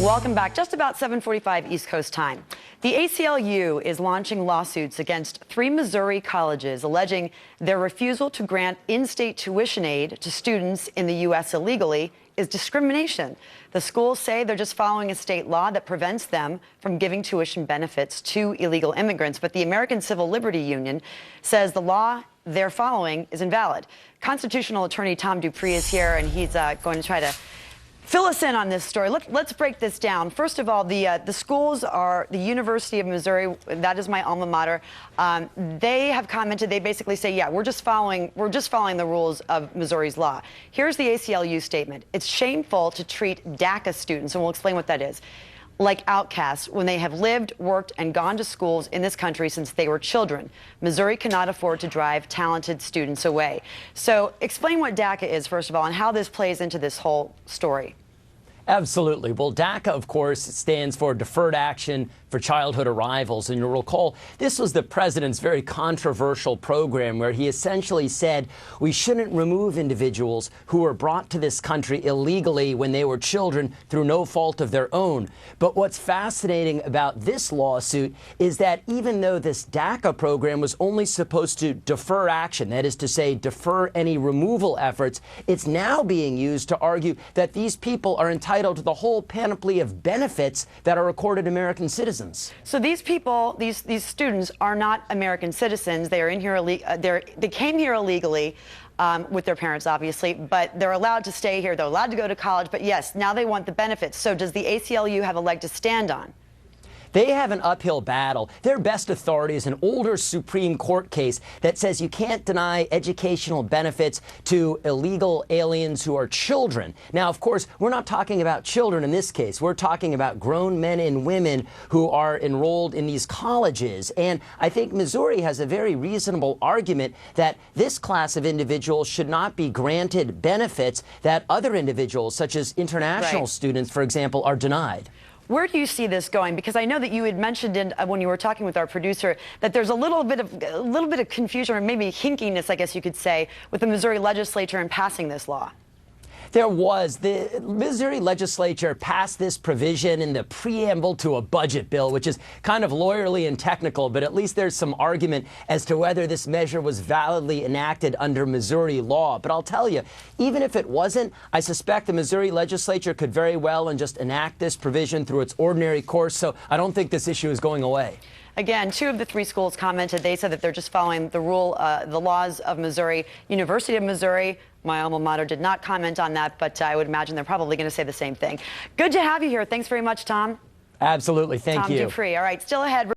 Welcome back. Just about 7:45 East Coast time. The ACLU is launching lawsuits against 3 Missouri colleges alleging their refusal to grant in-state tuition aid to students in the U.S. illegally is discrimination. The schools say they're just following a state law that prevents them from giving tuition benefits to illegal immigrants, but the American Civil Liberty Union says the law they're following is invalid. Constitutional attorney Tom Dupree is here, and he's going to try to fill us in on this story. Let's break this down. First of all, the schools are the University of Missouri. That is my alma mater. They have commented. They basically say, yeah, we're just following the rules of Missouri's law. Here's the ACLU statement. It's shameful to treat DACA students, and we'll explain what that is, like outcasts when they have lived, worked, and gone to schools in this country since they were children. Missouri cannot afford to drive talented students away. So explain what DACA is, first of all, and how this plays into this whole story. Absolutely. Well, DACA, of course, stands for Deferred Action for Childhood Arrivals. And you'll recall, this was the president's very controversial program where he essentially said we shouldn't remove individuals who were brought to this country illegally when they were children through no fault of their own. But what's fascinating about this lawsuit is that even though this DACA program was only supposed to defer action, that is to say, defer any removal efforts, it's now being used to argue that these people are entitled to the whole panoply of benefits that are accorded American citizens. So these people, these students, are not American citizens. They are in here they came here illegally with their parents, obviously, but they're allowed to stay here. They're allowed to go to college. But yes, now they want the benefits. So does the ACLU have a leg to stand on? They have an uphill battle. Their best authority is an older Supreme Court case that says you can't deny educational benefits to illegal aliens who are children. Now, of course, we're not talking about children in this case. We're talking about grown men and women who are enrolled in these colleges. And I think Missouri has a very reasonable argument that this class of individuals should not be granted benefits that other individuals, such as international students, for example, are denied. Where do you see this going? Because I know that you had mentioned when you were talking with our producer that there's a little bit of confusion, or maybe hinkiness, I guess you could say, with the Missouri legislature in passing this law. There was. The Missouri legislature passed this provision in the preamble to a budget bill, which is kind of lawyerly and technical, but at least there's some argument as to whether this measure was validly enacted under Missouri law. But I'll tell you, even if it wasn't, I suspect the Missouri legislature could very well and just enact this provision through its ordinary course, so I don't think this issue is going away. Again, 2 of the 3 schools commented. They said that they're just following the laws of Missouri. University of Missouri, my alma mater, did not comment on that, but I would imagine they're probably going to say the same thing. Good to have you here. Thanks very much, Tom. Absolutely. Thank you. Tom Dupree. All right, still ahead.